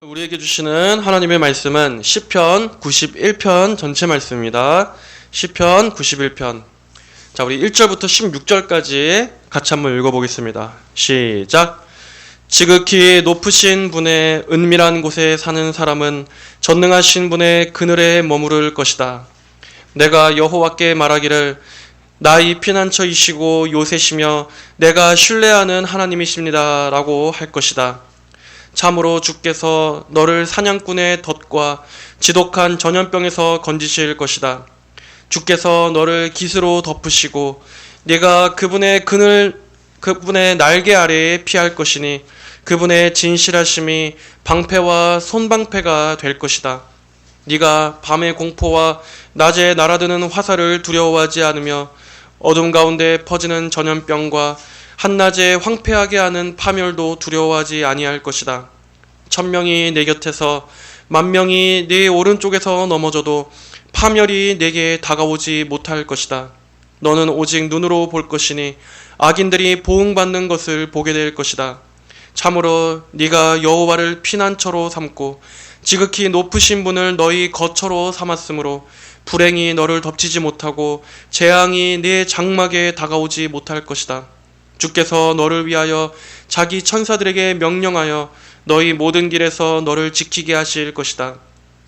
우리에게 주시는 하나님의 말씀은 시편 91편 전체 말씀입니다. 시편 91편. 자, 우리 1절부터 16절까지 같이 한번 읽어보겠습니다. 시작. 지극히 높으신 분의 은밀한 곳에 사는 사람은 전능하신 분의 그늘에 머무를 것이다. 내가 여호와께 말하기를 나의 피난처이시고 요새시며 내가 신뢰하는 하나님이십니다 라고 할 것이다. 참으로 주께서 너를 사냥꾼의 덫과 지독한 전염병에서 건지실 것이다. 주께서 너를 깃으로 덮으시고 네가 그분의 날개 아래에 피할 것이니 그분의 진실하심이 방패와 손방패가 될 것이다. 네가 밤의 공포와 낮에 날아드는 화살을 두려워하지 않으며 어둠 가운데 퍼지는 전염병과 한낮에 황폐하게 하는 파멸도 두려워하지 아니할 것이다. 1000명이 내 곁에서 10,000명이 네 오른쪽에서 넘어져도 파멸이 내게 다가오지 못할 것이다. 너는 오직 눈으로 볼 것이니 악인들이 보응받는 것을 보게 될 것이다. 참으로 네가 여호와를 피난처로 삼고 지극히 높으신 분을 너희 거처로 삼았으므로 불행이 너를 덮치지 못하고 재앙이 네 장막에 다가오지 못할 것이다. 주께서 너를 위하여 자기 천사들에게 명령하여 너희 모든 길에서 너를 지키게 하실 것이다.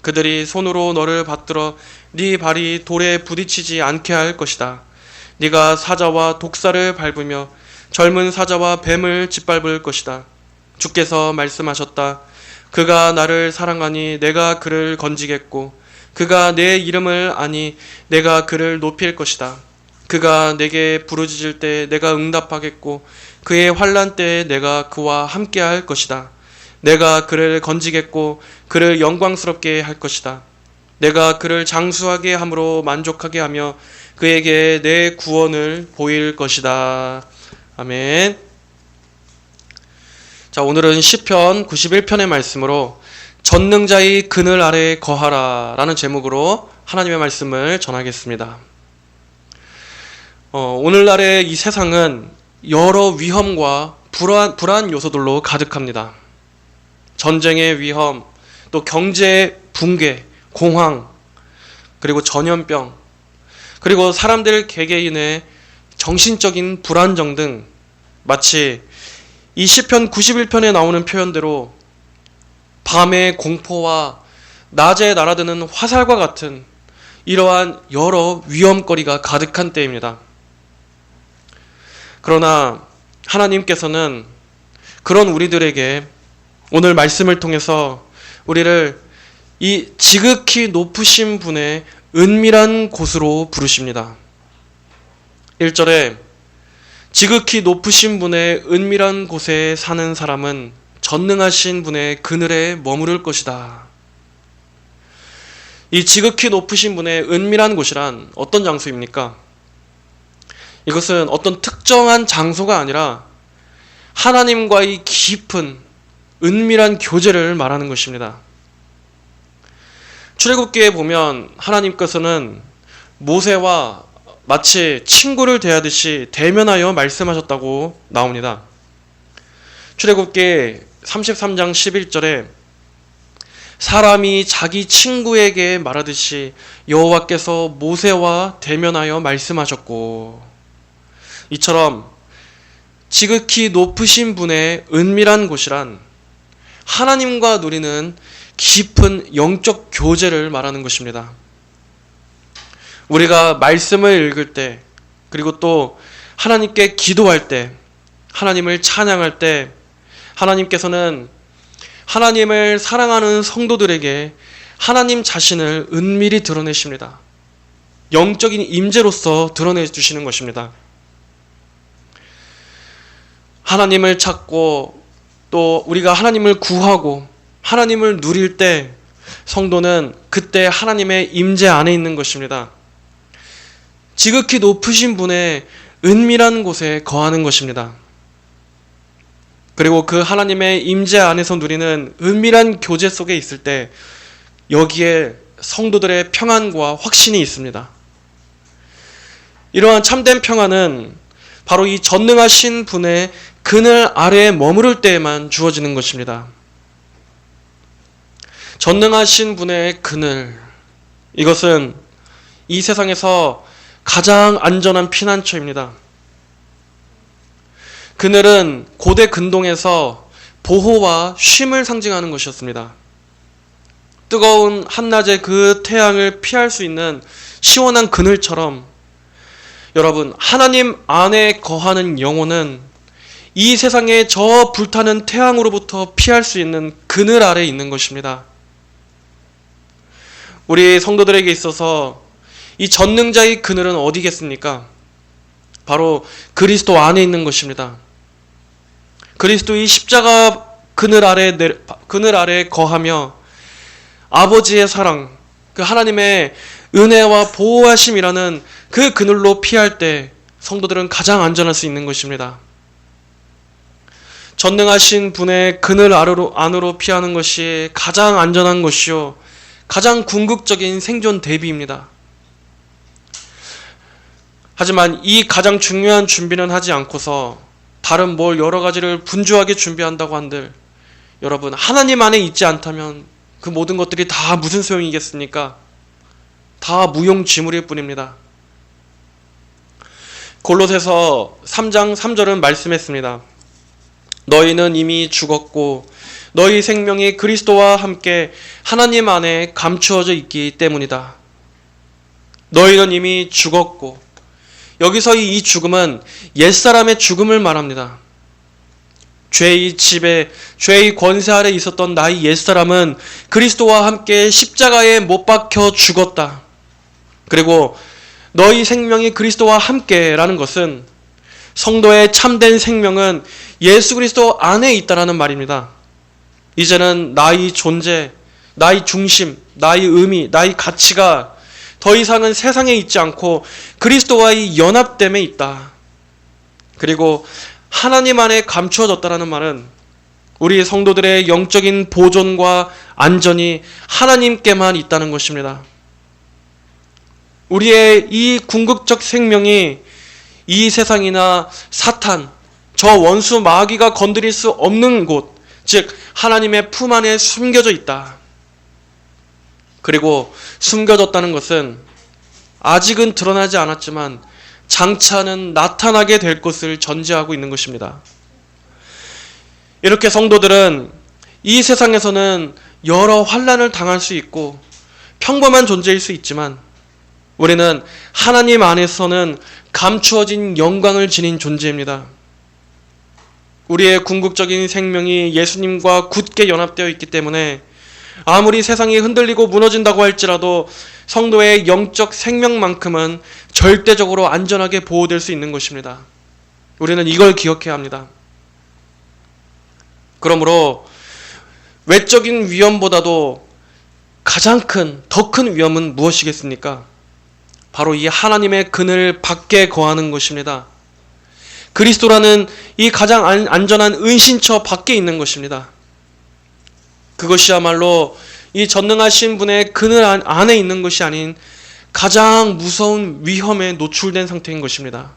그들이 손으로 너를 받들어 네 발이 돌에 부딪히지 않게 할 것이다. 네가 사자와 독사를 밟으며 젊은 사자와 뱀을 짓밟을 것이다. 주께서 말씀하셨다. 그가 나를 사랑하니 내가 그를 건지겠고 그가 내 이름을 아니 내가 그를 높일 것이다. 그가 내게 부르짖을 때 내가 응답하겠고 그의 환난 때에 내가 그와 함께할 것이다. 내가 그를 건지겠고 그를 영광스럽게 할 것이다. 내가 그를 장수하게 함으로 만족하게 하며 그에게 내 구원을 보일 것이다. 아멘. 자, 오늘은 시편 91편의 말씀으로 전능자의 그늘 아래에 거하라 라는 제목으로 하나님의 말씀을 전하겠습니다. 오늘날의 이 세상은 여러 위험과 불안 요소들로 가득합니다. 전쟁의 위험, 또 경제 붕괴, 공황, 그리고 전염병, 그리고 사람들 개개인의 정신적인 불안정 등 마치 이 시편 91편에 나오는 표현대로 밤의 공포와 낮에 날아드는 화살과 같은 이러한 여러 위험거리가 가득한 때입니다. 그러나 하나님께서는 그런 우리들에게 오늘 말씀을 통해서 우리를 이 지극히 높으신 분의 은밀한 곳으로 부르십니다. 1절에 지극히 높으신 분의 은밀한 곳에 사는 사람은 전능하신 분의 그늘에 머무를 것이다. 이 지극히 높으신 분의 은밀한 곳이란 어떤 장소입니까? 이것은 어떤 특정한 장소가 아니라 하나님과의 깊은 은밀한 교제를 말하는 것입니다. 출애굽기에 보면 하나님께서는 모세와 마치 친구를 대하듯이 대면하여 말씀하셨다고 나옵니다. 출애굽기 33장 11절에 사람이 자기 친구에게 말하듯이 여호와께서 모세와 대면하여 말씀하셨고, 이처럼 지극히 높으신 분의 은밀한 곳이란 하나님과 누리는 깊은 영적 교제를 말하는 것입니다. 우리가 말씀을 읽을 때, 그리고 또 하나님께 기도할 때, 하나님을 찬양할 때 하나님께서는 하나님을 사랑하는 성도들에게 하나님 자신을 은밀히 드러내십니다. 영적인 임재로서 드러내 주시는 것입니다. 하나님을 찾고 또 우리가 하나님을 구하고 하나님을 누릴 때 성도는 그때 하나님의 임재 안에 있는 것입니다. 지극히 높으신 분의 은밀한 곳에 거하는 것입니다. 그리고 그 하나님의 임재 안에서 누리는 은밀한 교제 속에 있을 때 여기에 성도들의 평안과 확신이 있습니다. 이러한 참된 평안은 바로 이 전능하신 분의 그늘 아래에 머무를 때에만 주어지는 것입니다. 전능하신 분의 그늘, 이것은 이 세상에서 가장 안전한 피난처입니다. 그늘은 고대 근동에서 보호와 쉼을 상징하는 것이었습니다. 뜨거운 한낮의 그 태양을 피할 수 있는 시원한 그늘처럼 여러분, 하나님 안에 거하는 영혼은 이 세상의 저 불타는 태양으로부터 피할 수 있는 그늘 아래 있는 것입니다. 우리 성도들에게 있어서 이 전능자의 그늘은 어디겠습니까? 바로 그리스도 안에 있는 것입니다. 그리스도의 십자가 그늘 아래 거하며 아버지의 사랑, 그 하나님의 은혜와 보호하심이라는 그 그늘로 피할 때 성도들은 가장 안전할 수 있는 것입니다. 전능하신 분의 그늘 안으로 피하는 것이 가장 안전한 것이요, 가장 궁극적인 생존 대비입니다. 하지만 이 가장 중요한 준비는 하지 않고서 다른 여러 가지를 분주하게 준비한다고 한들, 여러분, 하나님 안에 있지 않다면 그 모든 것들이 다 무슨 소용이겠습니까? 다 무용지물일 뿐입니다. 골로새서 3장 3절은 말씀했습니다. 너희는 이미 죽었고 너희 생명이 그리스도와 함께 하나님 안에 감추어져 있기 때문이다. 너희는 이미 죽었고, 여기서 이 죽음은 옛사람의 죽음을 말합니다. 죄의 지배, 죄의 권세 아래 있었던 나의 옛사람은 그리스도와 함께 십자가에 못 박혀 죽었다. 그리고 너희 생명이 그리스도와 함께라는 것은 성도의 참된 생명은 예수 그리스도 안에 있다라는 말입니다. 이제는 나의 존재, 나의 중심, 나의 의미, 나의 가치가 더 이상은 세상에 있지 않고 그리스도와의 연합됨에 있다. 그리고 하나님 안에 감추어졌다라는 말은 우리 성도들의 영적인 보존과 안전이 하나님께만 있다는 것입니다. 우리의 이 궁극적 생명이 이 세상이나 사탄, 저 원수 마귀가 건드릴 수 없는 곳, 즉 하나님의 품 안에 숨겨져 있다. 그리고 숨겨졌다는 것은 아직은 드러나지 않았지만 장차는 나타나게 될 것을 전제하고 있는 것입니다. 이렇게 성도들은 이 세상에서는 여러 환난을 당할 수 있고 평범한 존재일 수 있지만 우리는 하나님 안에서는 감추어진 영광을 지닌 존재입니다. 우리의 궁극적인 생명이 예수님과 굳게 연합되어 있기 때문에 아무리 세상이 흔들리고 무너진다고 할지라도 성도의 영적 생명만큼은 절대적으로 안전하게 보호될 수 있는 것입니다. 우리는 이걸 기억해야 합니다. 그러므로 외적인 위험보다도 가장 더 큰 위험은 무엇이겠습니까? 바로 이 하나님의 그늘 밖에 거하는 것입니다. 그리스도라는 이 가장 안전한 은신처 밖에 있는 것입니다. 그것이야말로 이 전능하신 분의 그늘 안에 있는 것이 아닌 가장 무서운 위험에 노출된 상태인 것입니다.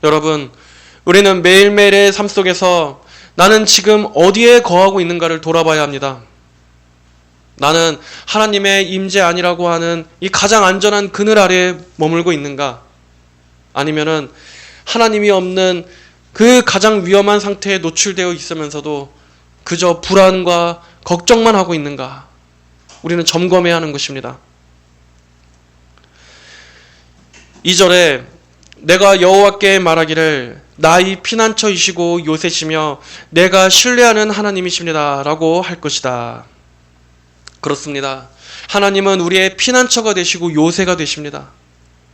여러분, 우리는 매일매일의 삶 속에서 나는 지금 어디에 거하고 있는가를 돌아봐야 합니다. 나는 하나님의 임재 아니라고 하는 이 가장 안전한 그늘 아래에 머물고 있는가? 아니면은 하나님이 없는 그 가장 위험한 상태에 노출되어 있으면서도 그저 불안과 걱정만 하고 있는가? 우리는 점검해야 하는 것입니다. 2절에 내가 여호와께 말하기를 나의 피난처이시고 요새시며 내가 신뢰하는 하나님이십니다 라고 할 것이다. 그렇습니다. 하나님은 우리의 피난처가 되시고 요새가 되십니다.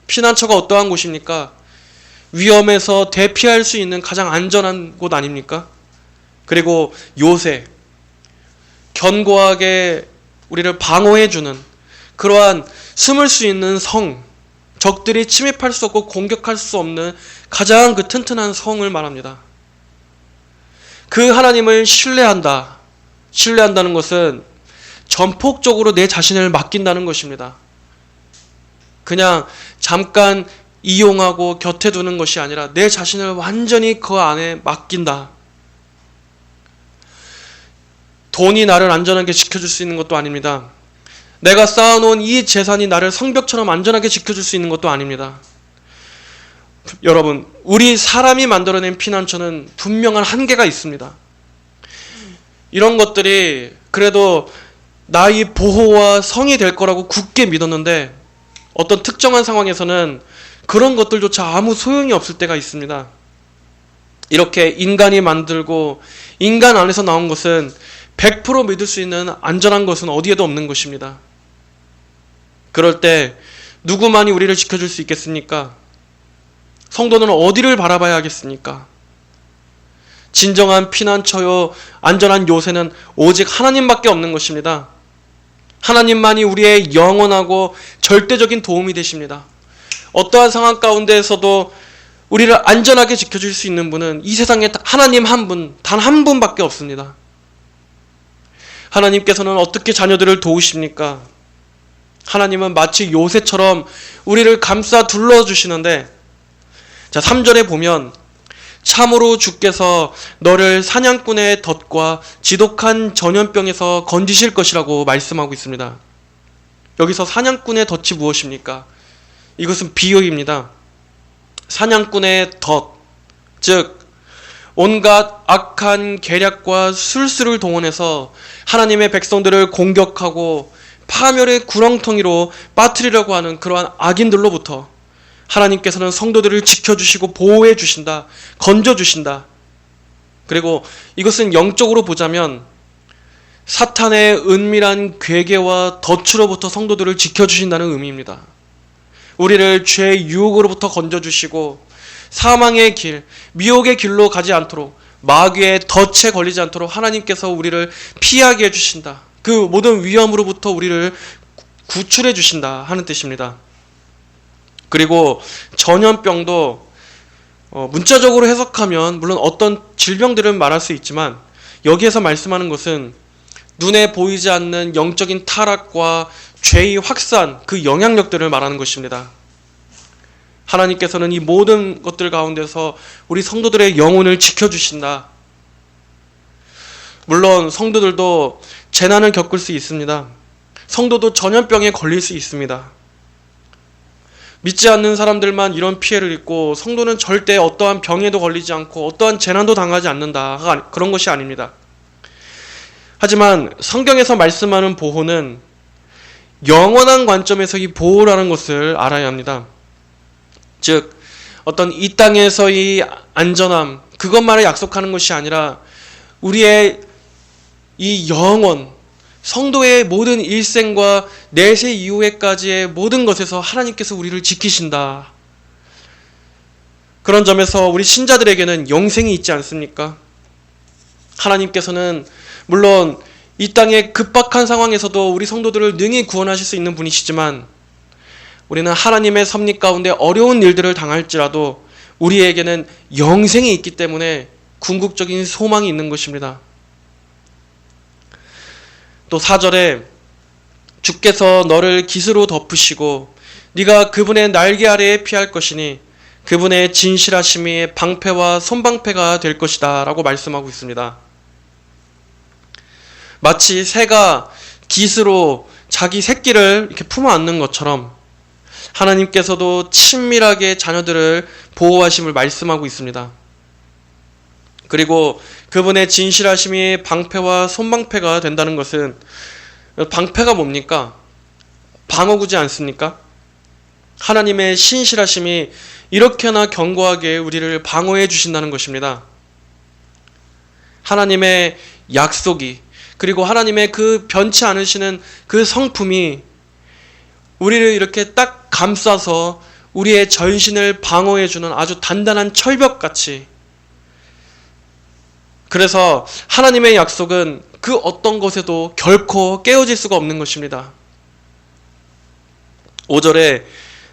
피난처가 어떠한 곳입니까? 위험에서 대피할 수 있는 가장 안전한 곳 아닙니까? 그리고 요새, 견고하게 우리를 방어해주는 그러한 숨을 수 있는 성, 적들이 침입할 수 없고 공격할 수 없는 가장 그 튼튼한 성을 말합니다. 그 하나님을 신뢰한다는 것은 전폭적으로 내 자신을 맡긴다는 것입니다. 그냥 잠깐 이용하고 곁에 두는 것이 아니라 내 자신을 완전히 그 안에 맡긴다. 돈이 나를 안전하게 지켜줄 수 있는 것도 아닙니다. 내가 쌓아놓은 이 재산이 나를 성벽처럼 안전하게 지켜줄 수 있는 것도 아닙니다. 여러분, 우리 사람이 만들어낸 피난처는 분명한 한계가 있습니다. 이런 것들이 그래도 나의 보호와 성이 될 거라고 굳게 믿었는데 어떤 특정한 상황에서는 그런 것들조차 아무 소용이 없을 때가 있습니다. 이렇게 인간이 만들고 인간 안에서 나온 것은 100% 믿을 수 있는 안전한 것은 어디에도 없는 것입니다. 그럴 때 누구만이 우리를 지켜줄 수 있겠습니까? 성도는 어디를 바라봐야 하겠습니까? 진정한 피난처요, 안전한 요새는 오직 하나님밖에 없는 것입니다. 하나님만이 우리의 영원하고 절대적인 도움이 되십니다. 어떠한 상황 가운데에서도 우리를 안전하게 지켜줄 수 있는 분은 이 세상에 하나님 한 분, 단 한 분밖에 없습니다. 하나님께서는 어떻게 자녀들을 도우십니까? 하나님은 마치 요새처럼 우리를 감싸 둘러주시는데, 자, 3절에 보면 참으로 주께서 너를 사냥꾼의 덫과 지독한 전염병에서 건지실 것이라고 말씀하고 있습니다. 여기서 사냥꾼의 덫이 무엇입니까? 이것은 비유입니다. 사냥꾼의 덫, 즉 온갖 악한 계략과 술수를 동원해서 하나님의 백성들을 공격하고 파멸의 구렁텅이로 빠뜨리려고 하는 그러한 악인들로부터 하나님께서는 성도들을 지켜주시고 보호해 주신다, 건져 주신다. 그리고 이것은 영적으로 보자면 사탄의 은밀한 괴계와 덫으로부터 성도들을 지켜주신다는 의미입니다. 우리를 죄의 유혹으로부터 건져 주시고 사망의 길, 미혹의 길로 가지 않도록, 마귀의 덫에 걸리지 않도록 하나님께서 우리를 피하게 해주신다. 그 모든 위험으로부터 우리를 구출해 주신다 하는 뜻입니다. 그리고 전염병도 문자적으로 해석하면 물론 어떤 질병들은 말할 수 있지만, 여기에서 말씀하는 것은 눈에 보이지 않는 영적인 타락과 죄의 확산, 그 영향력들을 말하는 것입니다. 하나님께서는 이 모든 것들 가운데서 우리 성도들의 영혼을 지켜주신다. 물론 성도들도 재난을 겪을 수 있습니다. 성도도 전염병에 걸릴 수 있습니다. 믿지 않는 사람들만 이런 피해를 입고 성도는 절대 어떠한 병에도 걸리지 않고 어떠한 재난도 당하지 않는다, 그런 것이 아닙니다. 하지만 성경에서 말씀하는 보호는 영원한 관점에서 이 보호라는 것을 알아야 합니다. 즉 어떤 이 땅에서의 안전함, 그것만을 약속하는 것이 아니라 우리의 이 영원, 성도의 모든 일생과 내세 이후에까지의 모든 것에서 하나님께서 우리를 지키신다. 그런 점에서 우리 신자들에게는 영생이 있지 않습니까? 하나님께서는 물론 이 땅의 급박한 상황에서도 우리 성도들을 능히 구원하실 수 있는 분이시지만, 우리는 하나님의 섭리 가운데 어려운 일들을 당할지라도 우리에게는 영생이 있기 때문에 궁극적인 소망이 있는 것입니다. 또 4절에 주께서 너를 깃으로 덮으시고 네가 그분의 날개 아래에 피할 것이니 그분의 진실하심이 방패와 손방패가 될 것이다 라고 말씀하고 있습니다. 마치 새가 깃으로 자기 새끼를 이렇게 품어 안는 것처럼 하나님께서도 친밀하게 자녀들을 보호하심을 말씀하고 있습니다. 그리고 그분의 진실하심이 방패와 손방패가 된다는 것은, 방패가 뭡니까? 방어구지 않습니까? 하나님의 신실하심이 이렇게나 견고하게 우리를 방어해 주신다는 것입니다. 하나님의 약속이, 그리고 하나님의 그 변치 않으시는 그 성품이 우리를 이렇게 딱 감싸서 우리의 전신을 방어해주는 아주 단단한 철벽같이, 그래서 하나님의 약속은 그 어떤 것에도 결코 깨어질 수가 없는 것입니다. 5절에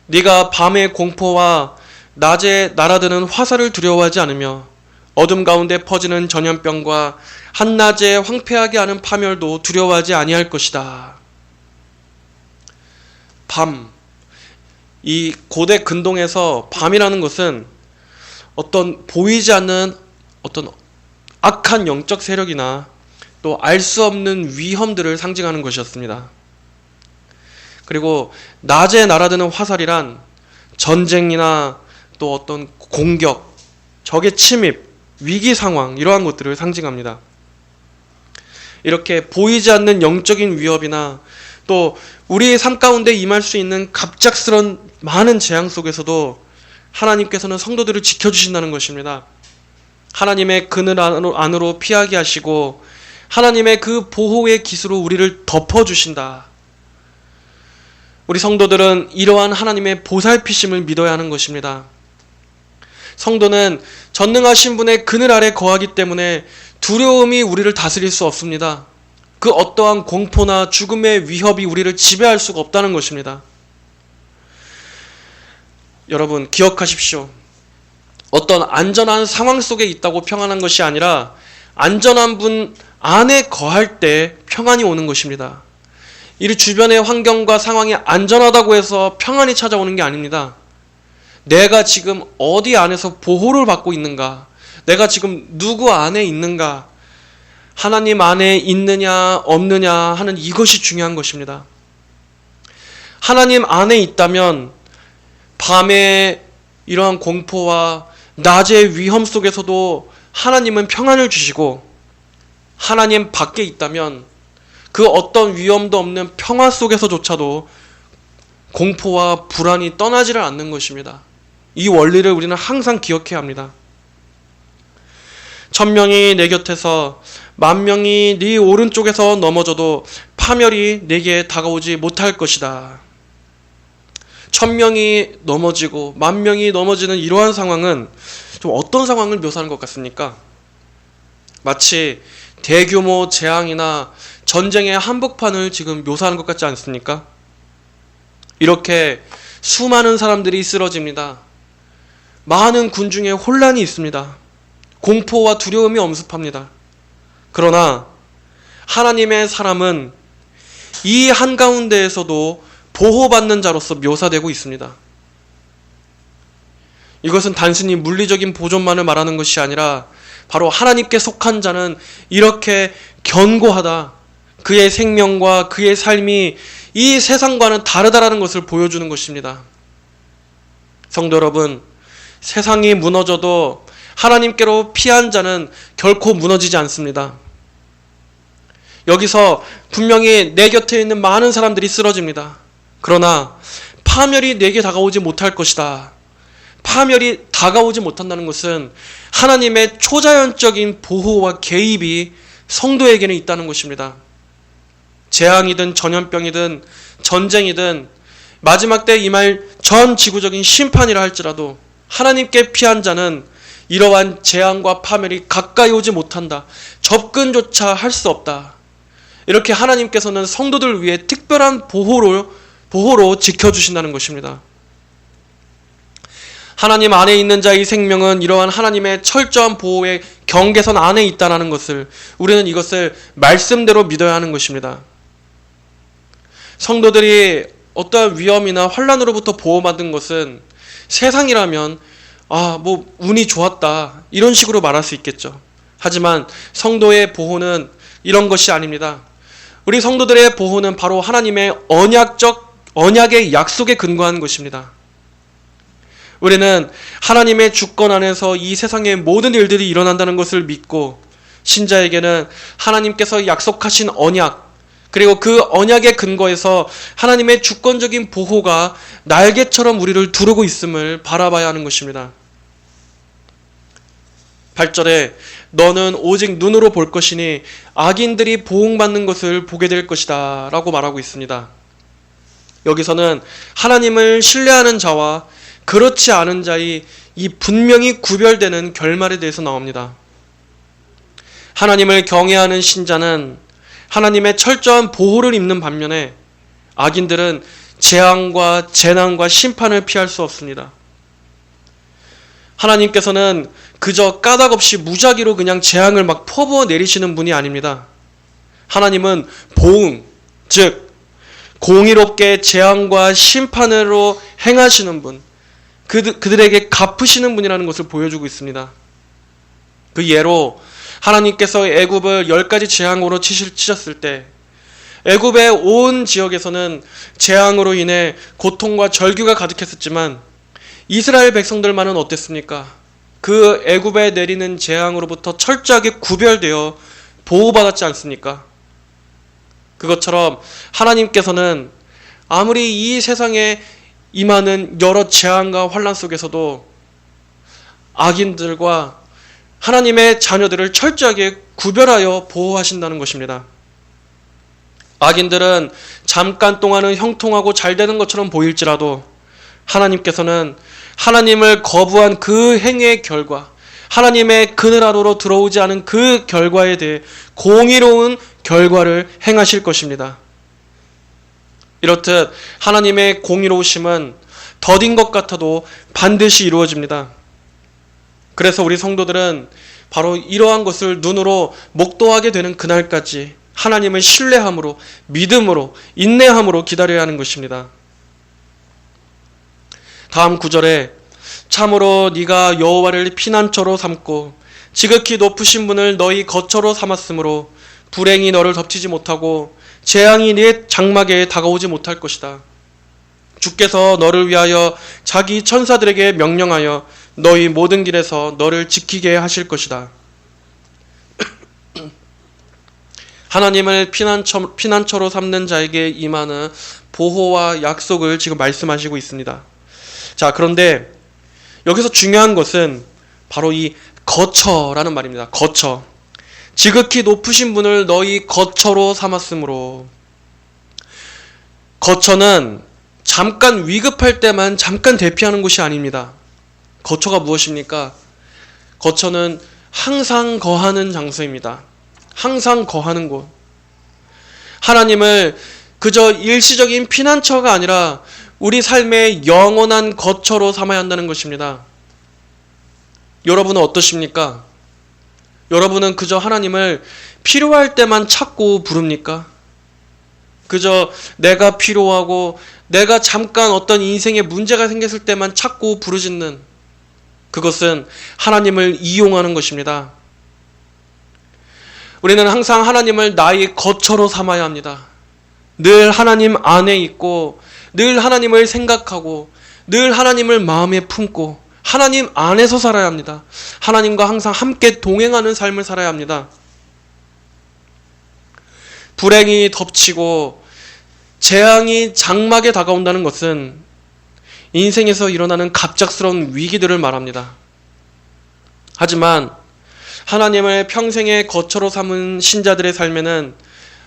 네가 밤의 공포와 낮에 날아드는 화살을 두려워하지 않으며 어둠 가운데 퍼지는 전염병과 한낮에 황폐하게 하는 파멸도 두려워하지 아니할 것이다. 밤, 이 고대 근동에서 밤이라는 것은 어떤 보이지 않는 어떤 악한 영적 세력이나 또 알 수 없는 위험들을 상징하는 것이었습니다. 그리고 낮에 날아드는 화살이란 전쟁이나 또 어떤 공격, 적의 침입, 위기 상황 이러한 것들을 상징합니다. 이렇게 보이지 않는 영적인 위협이나 또 우리의 삶 가운데 임할 수 있는 갑작스런 많은 재앙 속에서도 하나님께서는 성도들을 지켜주신다는 것입니다. 하나님의 그늘 안으로 피하게 하시고 하나님의 그 보호의 깃으로 우리를 덮어주신다. 우리 성도들은 이러한 하나님의 보살피심을 믿어야 하는 것입니다. 성도는 전능하신 분의 그늘 아래 거하기 때문에 두려움이 우리를 다스릴 수 없습니다. 그 어떠한 공포나 죽음의 위협이 우리를 지배할 수가 없다는 것입니다. 여러분 기억하십시오. 어떤 안전한 상황 속에 있다고 평안한 것이 아니라 안전한 분 안에 거할 때 평안이 오는 것입니다. 이 주변의 환경과 상황이 안전하다고 해서 평안이 찾아오는 게 아닙니다. 내가 지금 어디 안에서 보호를 받고 있는가? 내가 지금 누구 안에 있는가? 하나님 안에 있느냐 없느냐 하는 이것이 중요한 것입니다. 하나님 안에 있다면 밤에 이러한 공포와 낮의 위험 속에서도 하나님은 평안을 주시고, 하나님 밖에 있다면 그 어떤 위험도 없는 평화 속에서조차도 공포와 불안이 떠나지를 않는 것입니다. 이 원리를 우리는 항상 기억해야 합니다. 1000명이 내 곁에서 10,000명이 네 오른쪽에서 넘어져도 파멸이 내게 다가오지 못할 것이다. 1000명이 넘어지고 10,000명이 넘어지는 이러한 상황은 좀 어떤 상황을 묘사하는 것 같습니까? 마치 대규모 재앙이나 전쟁의 한복판을 지금 묘사하는 것 같지 않습니까? 이렇게 수많은 사람들이 쓰러집니다. 많은 군중에 혼란이 있습니다. 공포와 두려움이 엄습합니다. 그러나 하나님의 사람은 이 한가운데에서도 보호받는 자로서 묘사되고 있습니다. 이것은 단순히 물리적인 보존만을 말하는 것이 아니라 바로 하나님께 속한 자는 이렇게 견고하다. 그의 생명과 그의 삶이 이 세상과는 다르다라는 것을 보여주는 것입니다. 성도 여러분, 세상이 무너져도 하나님께로 피한 자는 결코 무너지지 않습니다. 여기서 분명히 내 곁에 있는 많은 사람들이 쓰러집니다. 그러나 파멸이 내게 다가오지 못할 것이다. 파멸이 다가오지 못한다는 것은 하나님의 초자연적인 보호와 개입이 성도에게는 있다는 것입니다. 재앙이든 전염병이든 전쟁이든 마지막 때 임할 전 지구적인 심판이라 할지라도 하나님께 피한 자는 이러한 재앙과 파멸이 가까이 오지 못한다. 접근조차 할 수 없다. 이렇게 하나님께서는 성도들을 위해 특별한 보호로 지켜주신다는 것입니다. 하나님 안에 있는 자의 생명은 이러한 하나님의 철저한 보호의 경계선 안에 있다는 것을, 우리는 이것을 말씀대로 믿어야 하는 것입니다. 성도들이 어떠한 위험이나 환난으로부터 보호받은 것은 세상이라면 운이 좋았다 이런 식으로 말할 수 있겠죠. 하지만 성도의 보호는 이런 것이 아닙니다. 우리 성도들의 보호는 바로 하나님의 언약의 약속에 근거한 것입니다. 우리는 하나님의 주권 안에서 이 세상의 모든 일들이 일어난다는 것을 믿고, 신자에게는 하나님께서 약속하신 언약, 그리고 그 언약의 근거에서 하나님의 주권적인 보호가 날개처럼 우리를 두르고 있음을 바라봐야 하는 것입니다. 8절에 너는 오직 눈으로 볼 것이니 악인들이 보응받는 것을 보게 될 것이다 라고 말하고 있습니다. 여기서는 하나님을 신뢰하는 자와 그렇지 않은 자의 이 분명히 구별되는 결말에 대해서 나옵니다. 하나님을 경외하는 신자는 하나님의 철저한 보호를 입는 반면에 악인들은 재앙과 재난과 심판을 피할 수 없습니다. 하나님께서는 그저 까닭없이 무작위로 그냥 재앙을 막 퍼부어 내리시는 분이 아닙니다. 하나님은 보응, 즉 공의롭게 재앙과 심판으로 행하시는 분, 그들에게 갚으시는 분이라는 것을 보여주고 있습니다. 그 예로 하나님께서 애굽을 10가지 재앙으로 치셨을 때 애굽의 온 지역에서는 재앙으로 인해 고통과 절규가 가득했었지만 이스라엘 백성들만은 어땠습니까? 그 애굽에 내리는 재앙으로부터 철저하게 구별되어 보호받았지 않습니까? 그것처럼 하나님께서는 아무리 이 세상에 임하는 여러 재앙과 환난 속에서도 악인들과 하나님의 자녀들을 철저하게 구별하여 보호하신다는 것입니다. 악인들은 잠깐 동안은 형통하고 잘 되는 것처럼 보일지라도 하나님께서는 하나님을 거부한 그 행위의 결과, 하나님의 그늘 아래로 들어오지 않은 그 결과에 대해 공의로운 결과를 행하실 것입니다. 이렇듯 하나님의 공의로우심은 더딘 것 같아도 반드시 이루어집니다. 그래서 우리 성도들은 바로 이러한 것을 눈으로 목도하게 되는 그날까지 하나님을 신뢰함으로, 믿음으로, 인내함으로 기다려야 하는 것입니다. 다음 구절에 참으로 네가 여호와를 피난처로 삼고 지극히 높으신 분을 너희 거처로 삼았으므로 불행이 너를 덮치지 못하고 재앙이 네 장막에 다가오지 못할 것이다. 주께서 너를 위하여 자기 천사들에게 명령하여 너희 모든 길에서 너를 지키게 하실 것이다. 하나님을 피난처로 삼는 자에게 임하는 보호와 약속을 지금 말씀하시고 있습니다. 자, 그런데 여기서 중요한 것은 바로 이 거처라는 말입니다. 거처. 지극히 높으신 분을 너희 거처로 삼았으므로. 거처는 잠깐 위급할 때만 잠깐 대피하는 곳이 아닙니다. 거처가 무엇입니까? 거처는 항상 거하는 장소입니다. 항상 거하는 곳. 하나님을 그저 일시적인 피난처가 아니라 우리 삶의 영원한 거처로 삼아야 한다는 것입니다. 여러분은 어떠십니까? 여러분은 그저 하나님을 필요할 때만 찾고 부릅니까? 그저 내가 필요하고 내가 잠깐 어떤 인생에 문제가 생겼을 때만 찾고 부르짖는, 그것은 하나님을 이용하는 것입니다. 우리는 항상 하나님을 나의 거처로 삼아야 합니다. 늘 하나님 안에 있고 늘 하나님을 생각하고 늘 하나님을 마음에 품고 하나님 안에서 살아야 합니다. 하나님과 항상 함께 동행하는 삶을 살아야 합니다. 불행이 덮치고 재앙이 장막에 다가온다는 것은 인생에서 일어나는 갑작스러운 위기들을 말합니다. 하지만 하나님을 평생의 거처로 삼은 신자들의 삶에는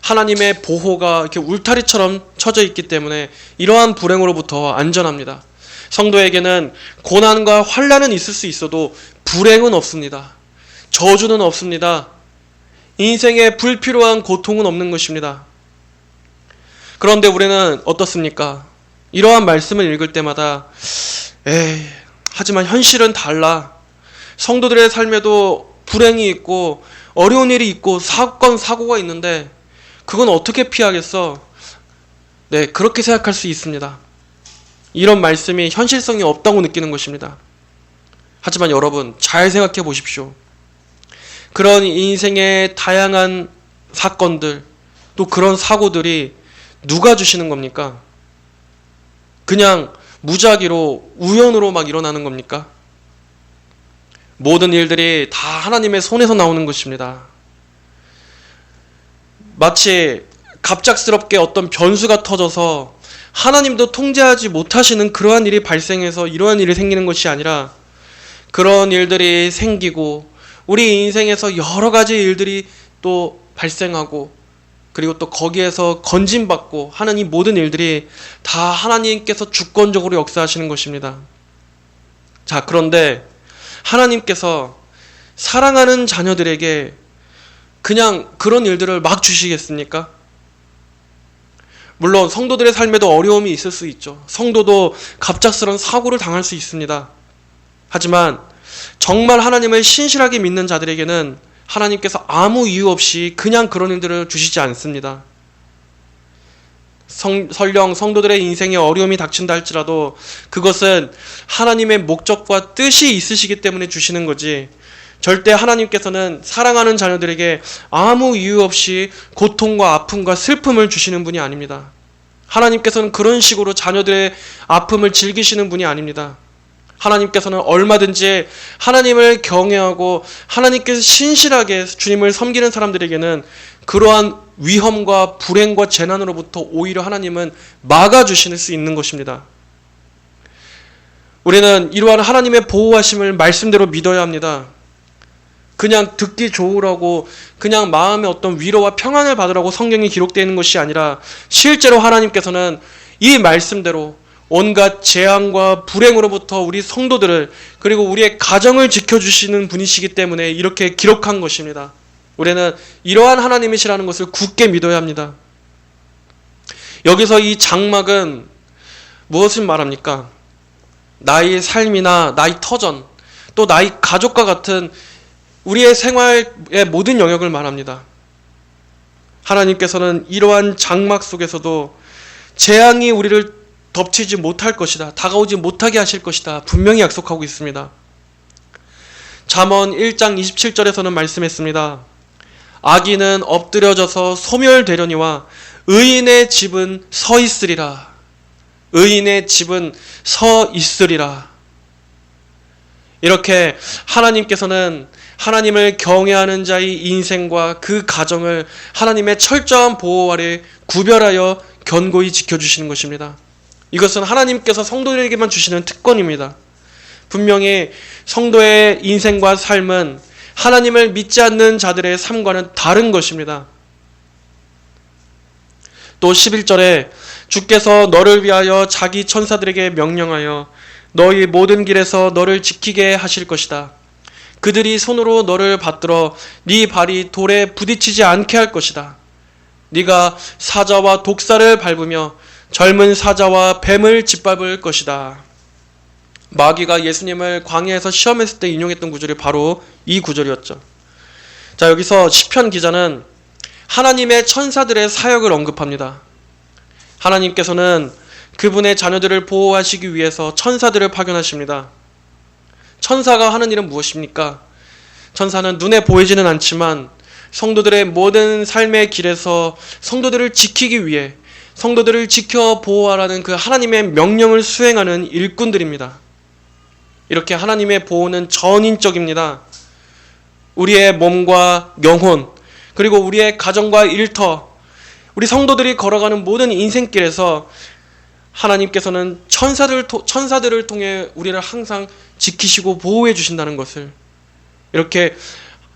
하나님의 보호가 이렇게 울타리처럼 쳐져 있기 때문에 이러한 불행으로부터 안전합니다. 성도에게는 고난과 환난은 있을 수 있어도 불행은 없습니다. 저주는 없습니다. 인생에 불필요한 고통은 없는 것입니다. 그런데 우리는 어떻습니까? 이러한 말씀을 읽을 때마다 하지만 현실은 달라. 성도들의 삶에도 불행이 있고 어려운 일이 있고 사건, 사고가 있는데 그건 어떻게 피하겠어? 네, 그렇게 생각할 수 있습니다. 이런 말씀이 현실성이 없다고 느끼는 것입니다. 하지만 여러분, 잘 생각해 보십시오. 그런 인생의 다양한 사건들, 또 그런 사고들이 누가 주시는 겁니까? 그냥 무작위로, 우연으로 막 일어나는 겁니까? 모든 일들이 다 하나님의 손에서 나오는 것입니다. 마치 갑작스럽게 어떤 변수가 터져서 하나님도 통제하지 못하시는 그러한 일이 발생해서 이러한 일이 생기는 것이 아니라 그런 일들이 생기고 우리 인생에서 여러 가지 일들이 또 발생하고 그리고 또 거기에서 건진받고 하는 이 모든 일들이 다 하나님께서 주권적으로 역사하시는 것입니다. 자, 그런데 하나님께서 사랑하는 자녀들에게 그냥 그런 일들을 막 주시겠습니까? 물론 성도들의 삶에도 어려움이 있을 수 있죠. 성도도 갑작스러운 사고를 당할 수 있습니다. 하지만 정말 하나님을 신실하게 믿는 자들에게는 하나님께서 아무 이유 없이 그냥 그런 일들을 주시지 않습니다. 설령 성도들의 인생에 어려움이 닥친다 할지라도 그것은 하나님의 목적과 뜻이 있으시기 때문에 주시는 거지, 절대 하나님께서는 사랑하는 자녀들에게 아무 이유 없이 고통과 아픔과 슬픔을 주시는 분이 아닙니다. 하나님께서는 그런 식으로 자녀들의 아픔을 즐기시는 분이 아닙니다. 하나님께서는 얼마든지 하나님을 경외하고 하나님께서 신실하게 주님을 섬기는 사람들에게는 그러한 위험과 불행과 재난으로부터 오히려 하나님은 막아주실 수 있는 것입니다. 우리는 이러한 하나님의 보호하심을 말씀대로 믿어야 합니다. 그냥 듣기 좋으라고 그냥 마음의 어떤 위로와 평안을 받으라고 성경이 기록되어 있는 것이 아니라 실제로 하나님께서는 이 말씀대로 온갖 재앙과 불행으로부터 우리 성도들을 그리고 우리의 가정을 지켜주시는 분이시기 때문에 이렇게 기록한 것입니다. 우리는 이러한 하나님이시라는 것을 굳게 믿어야 합니다. 여기서 이 장막은 무엇을 말합니까? 나의 삶이나 나의 터전, 또 나의 가족과 같은 우리의 생활의 모든 영역을 말합니다. 하나님께서는 이러한 장막 속에서도 재앙이 우리를 덮치지 못할 것이다. 다가오지 못하게 하실 것이다. 분명히 약속하고 있습니다. 잠언 1장 27절에서는 말씀했습니다. 악인은 엎드려져서 소멸되려니와 의인의 집은 서 있으리라. 의인의 집은 서 있으리라. 이렇게 하나님께서는 하나님을 경외하는 자의 인생과 그 가정을 하나님의 철저한 보호 아래 구별하여 견고히 지켜주시는 것입니다. 이것은 하나님께서 성도들에게만 주시는 특권입니다. 분명히 성도의 인생과 삶은 하나님을 믿지 않는 자들의 삶과는 다른 것입니다. 또 11절에 주께서 너를 위하여 자기 천사들에게 명령하여 너희 모든 길에서 너를 지키게 하실 것이다. 그들이 손으로 너를 받들어 네 발이 돌에 부딪히지 않게 할 것이다. 네가 사자와 독사를 밟으며 젊은 사자와 뱀을 짓밟을 것이다. 마귀가 예수님을 광야에서 시험했을 때 인용했던 구절이 바로 이 구절이었죠. 자, 여기서 시편 기자는 하나님의 천사들의 사역을 언급합니다. 하나님께서는 그분의 자녀들을 보호하시기 위해서 천사들을 파견하십니다. 천사가 하는 일은 무엇입니까? 천사는 눈에 보이지는 않지만 성도들의 모든 삶의 길에서 성도들을 지키기 위해 성도들을 지켜 보호하라는 그 하나님의 명령을 수행하는 일꾼들입니다. 이렇게 하나님의 보호는 전인적입니다. 우리의 몸과 영혼, 그리고 우리의 가정과 일터, 우리 성도들이 걸어가는 모든 인생길에서 하나님께서는 천사들을 통해 우리를 항상 지키시고 보호해 주신다는 것을, 이렇게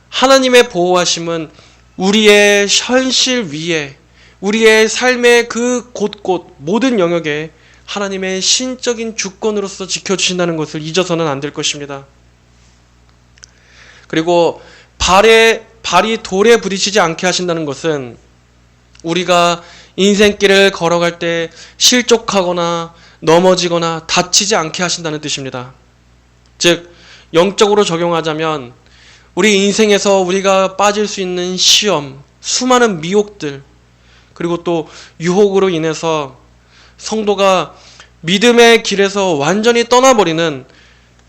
하나님의 보호하심은 우리의 현실 위에 우리의 삶의 그 곳곳 모든 영역에 하나님의 신적인 주권으로서 지켜주신다는 것을 잊어서는 안 될 것입니다. 그리고 발이 돌에 부딪히지 않게 하신다는 것은 우리가 인생길을 걸어갈 때 실족하거나 넘어지거나 다치지 않게 하신다는 뜻입니다. 즉 영적으로 적용하자면 우리 인생에서 우리가 빠질 수 있는 시험, 수많은 미혹들, 그리고 또 유혹으로 인해서 성도가 믿음의 길에서 완전히 떠나버리는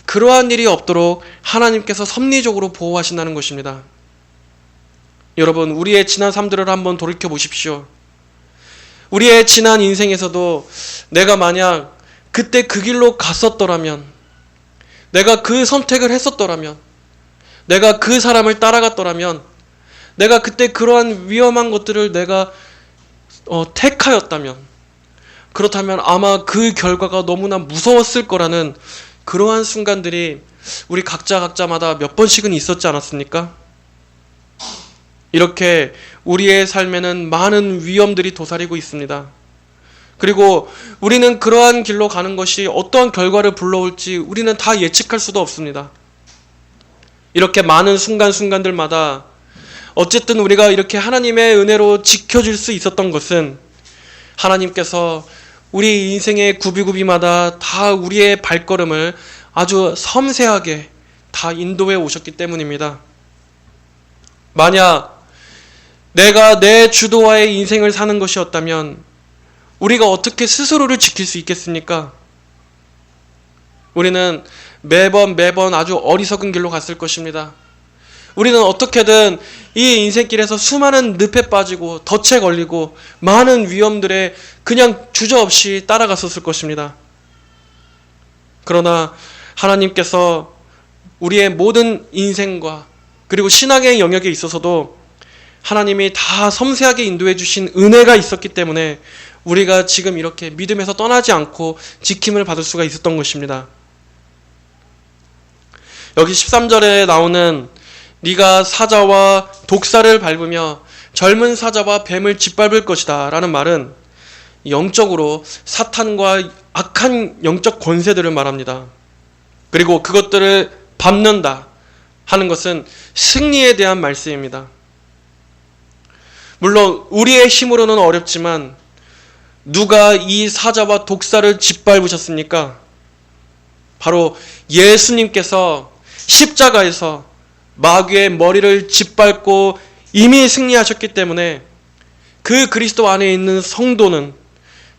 그러한 일이 없도록 하나님께서 섭리적으로 보호하신다는 것입니다. 여러분, 우리의 지난 삶들을 한번 돌이켜 보십시오. 우리의 지난 인생에서도 내가 만약 그때 그 길로 갔었더라면, 내가 그 선택을 했었더라면, 내가 그 사람을 따라갔더라면, 내가 그때 그러한 위험한 것들을 내가 택하였다면, 그렇다면 아마 그 결과가 너무나 무서웠을 거라는 그러한 순간들이 우리 각자마다 몇 번씩은 있었지 않았습니까? 이렇게 우리의 삶에는 많은 위험들이 도사리고 있습니다. 그리고 우리는 그러한 길로 가는 것이 어떠한 결과를 불러올지 우리는 다 예측할 수도 없습니다. 이렇게 많은 순간순간들마다 어쨌든 우리가 이렇게 하나님의 은혜로 지켜줄 수 있었던 것은 하나님께서 우리 인생의 구비구비마다 다 우리의 발걸음을 아주 섬세하게 다 인도해 오셨기 때문입니다. 만약 내가 내 주도와의 인생을 사는 것이었다면 우리가 어떻게 스스로를 지킬 수 있겠습니까? 우리는 매번 아주 어리석은 길로 갔을 것입니다. 우리는 어떻게든 이 인생길에서 수많은 늪에 빠지고 덫에 걸리고 많은 위험들에 그냥 주저없이 따라갔었을 것입니다. 그러나 하나님께서 우리의 모든 인생과 그리고 신앙의 영역에 있어서도 하나님이 다 섬세하게 인도해 주신 은혜가 있었기 때문에 우리가 지금 이렇게 믿음에서 떠나지 않고 지킴을 받을 수가 있었던 것입니다. 여기 13절에 나오는 네가 사자와 독사를 밟으며 젊은 사자와 뱀을 짓밟을 것이다 라는 말은 영적으로 사탄과 악한 영적 권세들을 말합니다. 그리고 그것들을 밟는다 하는 것은 승리에 대한 말씀입니다. 물론 우리의 힘으로는 어렵지만 누가 이 사자와 독사를 짓밟으셨습니까? 바로 예수님께서 십자가에서 마귀의 머리를 짓밟고 이미 승리하셨기 때문에 그 그리스도 안에 있는 성도는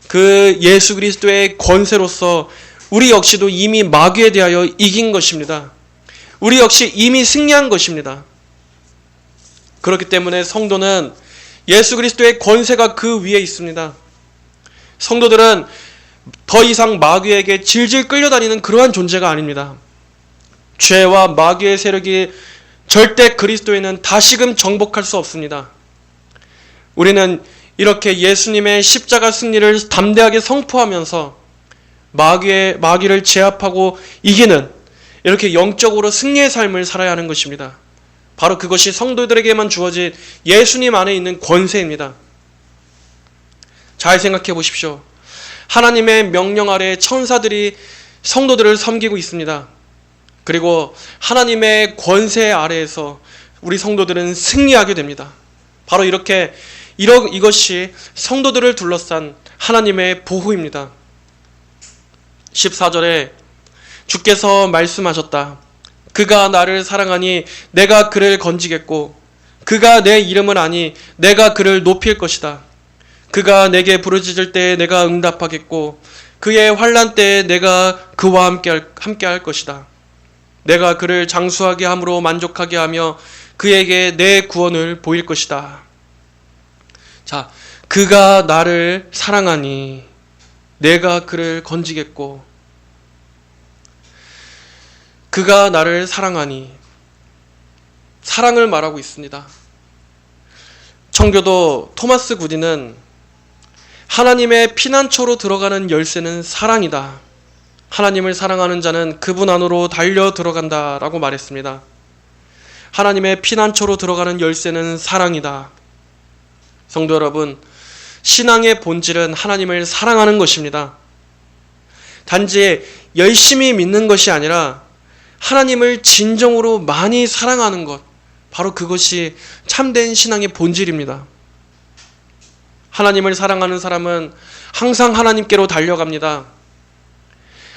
그 예수 그리스도의 권세로서 우리 역시도 이미 마귀에 대하여 이긴 것입니다. 우리 역시 이미 승리한 것입니다. 그렇기 때문에 성도는 예수 그리스도의 권세가 그 위에 있습니다. 성도들은 더 이상 마귀에게 질질 끌려다니는 그러한 존재가 아닙니다. 죄와 마귀의 세력이 절대 그리스도에는 다시금 정복할 수 없습니다. 우리는 이렇게 예수님의 십자가 승리를 담대하게 선포하면서 마귀를 제압하고 이기는 이렇게 영적으로 승리의 삶을 살아야 하는 것입니다. 바로 그것이 성도들에게만 주어진 예수님 안에 있는 권세입니다. 잘 생각해 보십시오. 하나님의 명령 아래 천사들이 성도들을 섬기고 있습니다. 그리고 하나님의 권세 아래에서 우리 성도들은 승리하게 됩니다. 바로 이렇게 이것이 성도들을 둘러싼 하나님의 보호입니다. 14절에 주께서 말씀하셨다. 그가 나를 사랑하니 내가 그를 건지겠고 그가 내 이름을 아니 내가 그를 높일 것이다. 그가 내게 부르짖을 때에 내가 응답하겠고 그의 환난 때에 내가 그와 함께 할 것이다. 내가 그를 장수하게 함으로 만족하게 하며 그에게 내 구원을 보일 것이다. 자, 그가 나를 사랑하니 내가 그를 건지겠고 그가 나를 사랑하니 사랑을 말하고 있습니다. 청교도 토마스 구디는 하나님의 피난처로 들어가는 열쇠는 사랑이다. 하나님을 사랑하는 자는 그분 안으로 달려 들어간다 라고 말했습니다. 하나님의 피난처로 들어가는 열쇠는 사랑이다. 성도 여러분, 신앙의 본질은 하나님을 사랑하는 것입니다. 단지 열심히 믿는 것이 아니라 하나님을 진정으로 많이 사랑하는 것, 바로 그것이 참된 신앙의 본질입니다. 하나님을 사랑하는 사람은 항상 하나님께로 달려갑니다.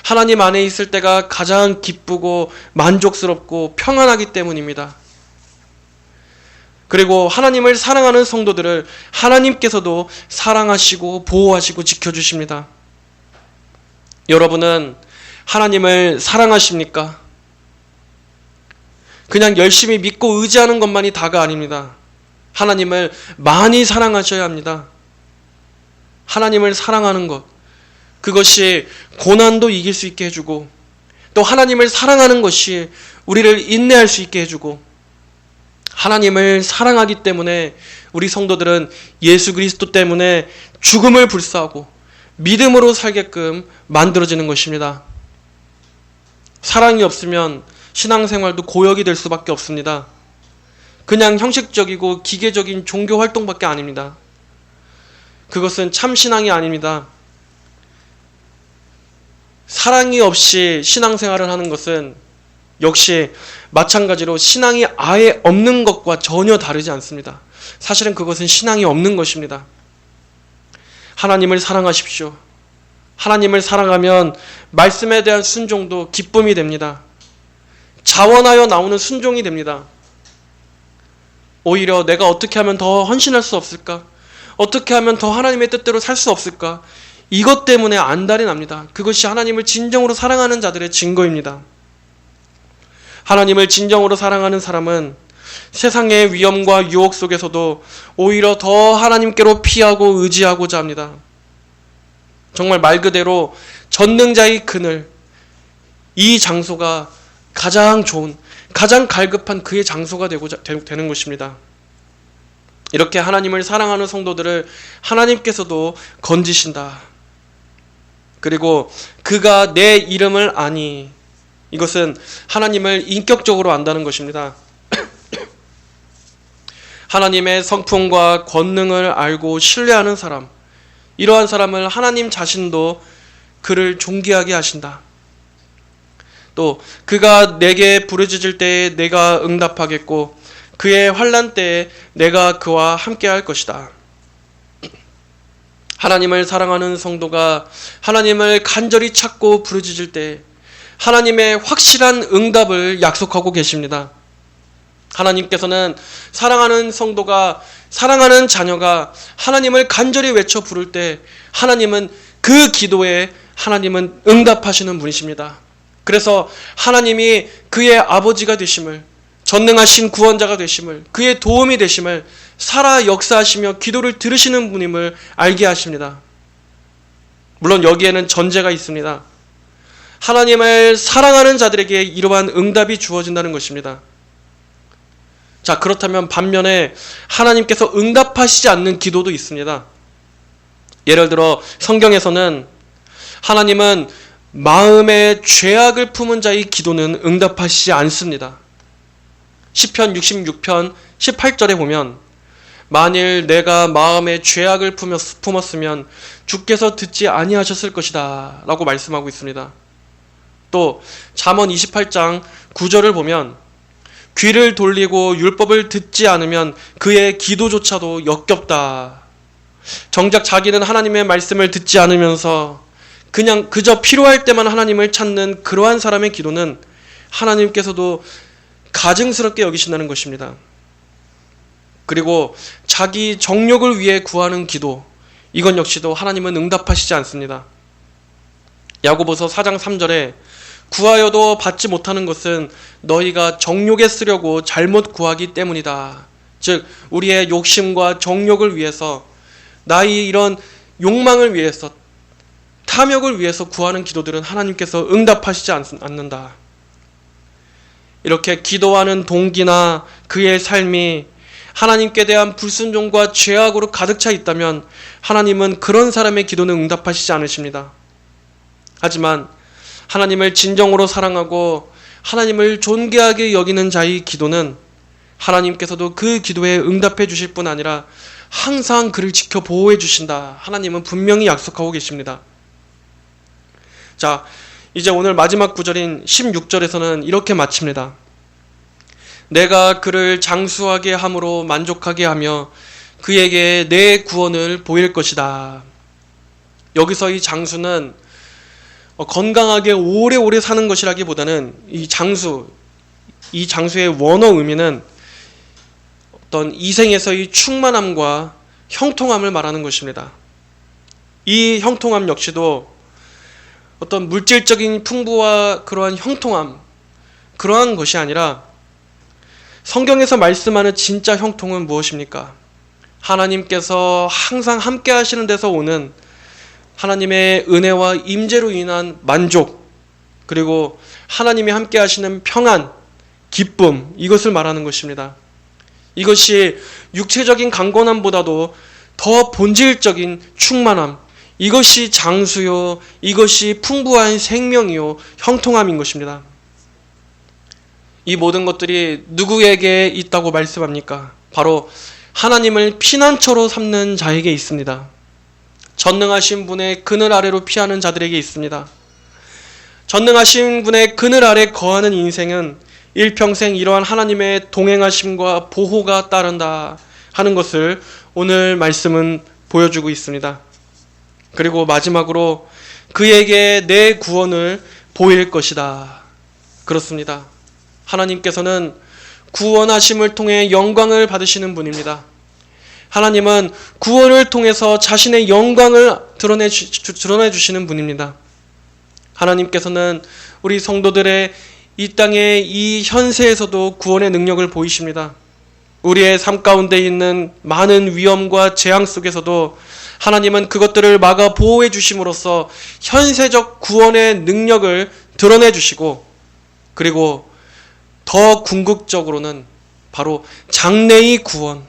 하나님 안에 있을 때가 가장 기쁘고 만족스럽고 평안하기 때문입니다. 그리고 하나님을 사랑하는 성도들을 하나님께서도 사랑하시고 보호하시고 지켜주십니다. 여러분은 하나님을 사랑하십니까? 그냥 열심히 믿고 의지하는 것만이 다가 아닙니다. 하나님을 많이 사랑하셔야 합니다. 하나님을 사랑하는 것, 그것이 고난도 이길 수 있게 해주고 또 하나님을 사랑하는 것이 우리를 인내할 수 있게 해주고 하나님을 사랑하기 때문에 우리 성도들은 예수 그리스도 때문에 죽음을 불사하고 믿음으로 살게끔 만들어지는 것입니다. 사랑이 없으면 신앙생활도 고역이 될 수밖에 없습니다. 그냥 형식적이고 기계적인 종교 활동밖에 아닙니다. 그것은 참 신앙이 아닙니다. 사랑이 없이 신앙생활을 하는 것은 역시 마찬가지로 신앙이 아예 없는 것과 전혀 다르지 않습니다. 사실은 그것은 신앙이 없는 것입니다. 하나님을 사랑하십시오. 하나님을 사랑하면 말씀에 대한 순종도 기쁨이 됩니다. 자원하여 나오는 순종이 됩니다. 오히려 내가 어떻게 하면 더 헌신할 수 없을까? 어떻게 하면 더 하나님의 뜻대로 살 수 없을까? 이것 때문에 안달이 납니다. 그것이 하나님을 진정으로 사랑하는 자들의 증거입니다. 하나님을 진정으로 사랑하는 사람은 세상의 위험과 유혹 속에서도 오히려 더 하나님께로 피하고 의지하고자 합니다. 정말 말 그대로 전능자의 그늘, 이 장소가 가장 좋은, 가장 갈급한 그의 장소가 되는 것입니다. 이렇게 하나님을 사랑하는 성도들을 하나님께서도 건지신다. 그리고 그가 내 이름을 아니, 이것은 하나님을 인격적으로 안다는 것입니다. 하나님의 성품과 권능을 알고 신뢰하는 사람, 이러한 사람을 하나님 자신도 그를 존귀하게 하신다. 또 그가 내게 부르짖을 때에 내가 응답하겠고 그의 환난 때에 내가 그와 함께할 것이다. 하나님을 사랑하는 성도가 하나님을 간절히 찾고 부르짖을 때 하나님의 확실한 응답을 약속하고 계십니다. 하나님께서는 사랑하는 성도가, 사랑하는 자녀가 하나님을 간절히 외쳐 부를 때 하나님은 그 기도에 하나님은 응답하시는 분이십니다. 그래서 하나님이 그의 아버지가 되심을, 전능하신 구원자가 되심을, 그의 도움이 되심을, 살아 역사하시며 기도를 들으시는 분임을 알게 하십니다. 물론 여기에는 전제가 있습니다. 하나님을 사랑하는 자들에게 이러한 응답이 주어진다는 것입니다. 자, 그렇다면 반면에 하나님께서 응답하시지 않는 기도도 있습니다. 예를 들어 성경에서는 하나님은 마음에 죄악을 품은 자의 기도는 응답하시지 않습니다. 시편 66편 18절에 보면 만일 내가 마음에 죄악을 품었으면 주께서 듣지 아니하셨을 것이다 라고 말씀하고 있습니다. 또 잠언 28장 9절을 보면 귀를 돌리고 율법을 듣지 않으면 그의 기도조차도 역겹다. 정작 자기는 하나님의 말씀을 듣지 않으면서 그냥 그저 필요할 때만 하나님을 찾는 그러한 사람의 기도는 하나님께서도 가증스럽게 여기신다는 것입니다. 그리고 자기 정욕을 위해 구하는 기도, 이건 역시도 하나님은 응답하시지 않습니다. 야고보서 4장 3절에 구하여도 받지 못하는 것은 너희가 정욕에 쓰려고 잘못 구하기 때문이다. 즉 우리의 욕심과 정욕을 위해서, 나의 이런 욕망을 위해서, 탐욕을 위해서 구하는 기도들은 하나님께서 응답하시지 않는다. 이렇게 기도하는 동기나 그의 삶이 하나님께 대한 불순종과 죄악으로 가득 차 있다면 하나님은 그런 사람의 기도는 응답하시지 않으십니다. 하지만 하나님을 진정으로 사랑하고 하나님을 존귀하게 여기는 자의 기도는 하나님께서도 그 기도에 응답해 주실 뿐 아니라 항상 그를 지켜 보호해 주신다. 하나님은 분명히 약속하고 계십니다. 자, 이제 오늘 마지막 구절인 16절에서는 이렇게 마칩니다. 내가 그를 장수하게 함으로 만족하게 하며 그에게 내 구원을 보일 것이다. 여기서 이 장수는 건강하게 오래오래 사는 것이라기보다는 이 장수의 원어 의미는 어떤 이생에서의 충만함과 형통함을 말하는 것입니다. 이 형통함 역시도 어떤 물질적인 풍부와 그러한 형통함, 그러한 것이 아니라 성경에서 말씀하는 진짜 형통은 무엇입니까? 하나님께서 항상 함께 하시는 데서 오는 하나님의 은혜와 임재로 인한 만족, 그리고 하나님이 함께 하시는 평안, 기쁨, 이것을 말하는 것입니다. 이것이 육체적인 강건함보다도 더 본질적인 충만함, 이것이 장수요, 이것이 풍부한 생명이요, 형통함인 것입니다. 이 모든 것들이 누구에게 있다고 말씀합니까? 바로 하나님을 피난처로 삼는 자에게 있습니다. 전능하신 분의 그늘 아래로 피하는 자들에게 있습니다. 전능하신 분의 그늘 아래 거하는 인생은 일평생 이러한 하나님의 동행하심과 보호가 따른다 하는 것을 오늘 말씀은 보여주고 있습니다. 그리고 마지막으로 그에게 내 구원을 보일 것이다. 그렇습니다. 하나님께서는 구원하심을 통해 영광을 받으시는 분입니다. 하나님은 구원을 통해서 자신의 영광을 드러내 주시는 분입니다. 하나님께서는 우리 성도들의 이 땅의 이 현세에서도 구원의 능력을 보이십니다. 우리의 삶 가운데 있는 많은 위험과 재앙 속에서도 하나님은 그것들을 막아 보호해 주심으로써 현세적 구원의 능력을 드러내 주시고, 그리고 더 궁극적으로는 바로 장래의 구원,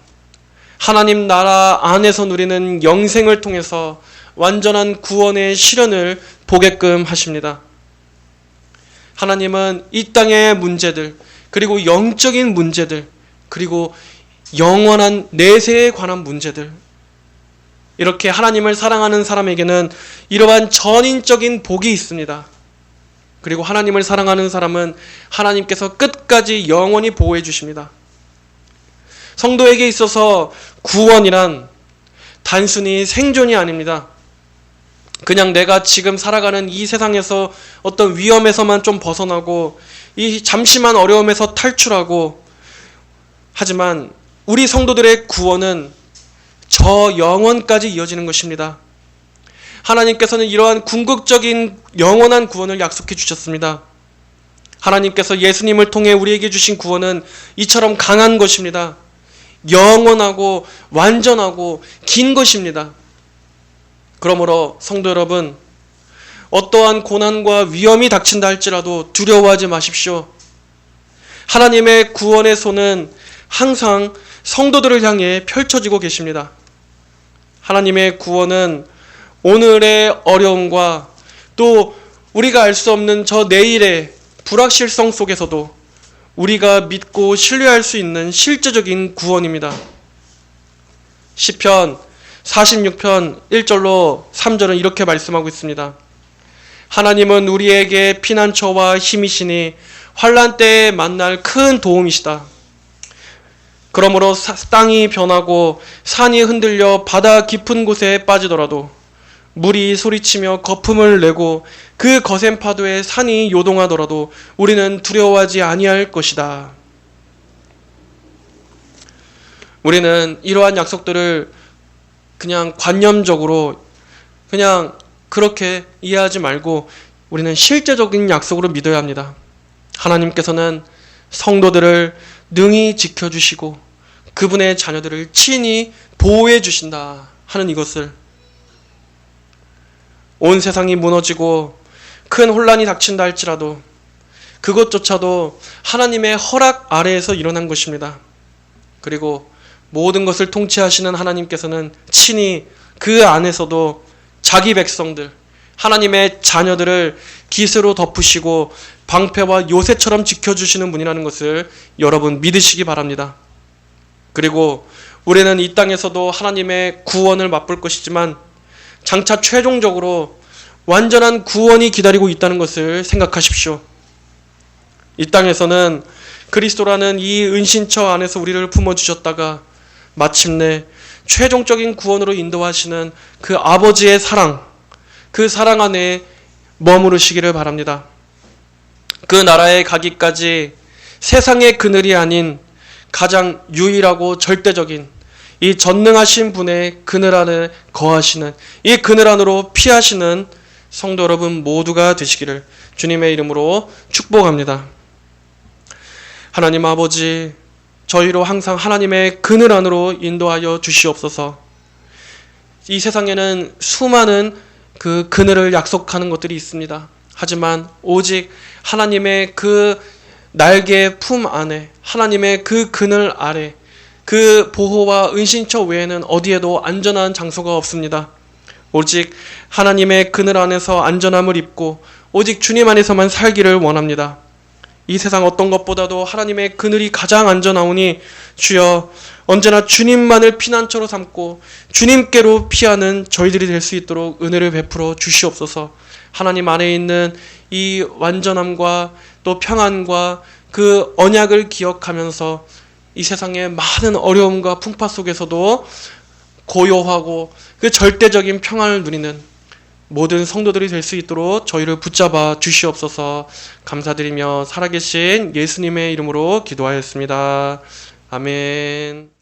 하나님 나라 안에서 누리는 영생을 통해서 완전한 구원의 실현을 보게끔 하십니다. 하나님은 이 땅의 문제들, 그리고 영적인 문제들, 그리고 영원한 내세에 관한 문제들, 이렇게 하나님을 사랑하는 사람에게는 이러한 전인적인 복이 있습니다. 그리고 하나님을 사랑하는 사람은 하나님께서 끝까지 영원히 보호해 주십니다. 성도에게 있어서 구원이란 단순히 생존이 아닙니다. 그냥 내가 지금 살아가는 이 세상에서 어떤 위험에서만 좀 벗어나고 이 잠시만 어려움에서 탈출하고, 하지만 우리 성도들의 구원은 저 영원까지 이어지는 것입니다. 하나님께서는 이러한 궁극적인 영원한 구원을 약속해 주셨습니다. 하나님께서 예수님을 통해 우리에게 주신 구원은 이처럼 강한 것입니다. 영원하고 완전하고 긴 것입니다. 그러므로 성도 여러분, 어떠한 고난과 위험이 닥친다 할지라도 두려워하지 마십시오. 하나님의 구원의 손은 항상 성도들을 향해 펼쳐지고 계십니다. 하나님의 구원은 오늘의 어려움과 또 우리가 알 수 없는 저 내일의 불확실성 속에서도 우리가 믿고 신뢰할 수 있는 실제적인 구원입니다. 시편 46편 1절로 3절은 이렇게 말씀하고 있습니다. 하나님은 우리에게 피난처와 힘이시니 환난 때에 만날 큰 도움이시다. 그러므로 땅이 변하고 산이 흔들려 바다 깊은 곳에 빠지더라도 물이 소리치며 거품을 내고 그 거센 파도에 산이 요동하더라도 우리는 두려워하지 아니할 것이다. 우리는 이러한 약속들을 그냥 관념적으로 그냥 그렇게 이해하지 말고 우리는 실제적인 약속으로 믿어야 합니다. 하나님께서는 성도들을 능히 지켜주시고 그분의 자녀들을 친히 보호해 주신다 하는 이것을, 온 세상이 무너지고 큰 혼란이 닥친다 할지라도 그것조차도 하나님의 허락 아래에서 일어난 것입니다. 그리고 모든 것을 통치하시는 하나님께서는 친히 그 안에서도 자기 백성들, 하나님의 자녀들을 깃으로 덮으시고 방패와 요새처럼 지켜주시는 분이라는 것을 여러분 믿으시기 바랍니다. 그리고 우리는 이 땅에서도 하나님의 구원을 맛볼 것이지만 장차 최종적으로 완전한 구원이 기다리고 있다는 것을 생각하십시오. 이 땅에서는 그리스도라는 이 은신처 안에서 우리를 품어주셨다가 마침내 최종적인 구원으로 인도하시는 그 아버지의 사랑, 그 사랑 안에 머무르시기를 바랍니다. 그 나라에 가기까지 세상의 그늘이 아닌 가장 유일하고 절대적인 이 전능하신 분의 그늘 안에 거하시는, 이 그늘 안으로 피하시는 성도 여러분 모두가 되시기를 주님의 이름으로 축복합니다. 하나님 아버지, 저희로 항상 하나님의 그늘 안으로 인도하여 주시옵소서. 이 세상에는 수많은 그 그늘을 약속하는 것들이 있습니다. 하지만 오직 하나님의 그 날개 품 안에, 하나님의 그 그늘 아래, 그 보호와 은신처 외에는 어디에도 안전한 장소가 없습니다. 오직 하나님의 그늘 안에서 안전함을 입고 오직 주님 안에서만 살기를 원합니다. 이 세상 어떤 것보다도 하나님의 그늘이 가장 안전하오니 주여, 언제나 주님만을 피난처로 삼고 주님께로 피하는 저희들이 될 수 있도록 은혜를 베풀어 주시옵소서. 하나님 안에 있는 이 완전함과 또 평안과 그 언약을 기억하면서 이 세상의 많은 어려움과 풍파 속에서도 고요하고 그 절대적인 평안을 누리는 모든 성도들이 될 수 있도록 저희를 붙잡아 주시옵소서. 감사드리며 살아계신 예수님의 이름으로 기도하였습니다. 아멘.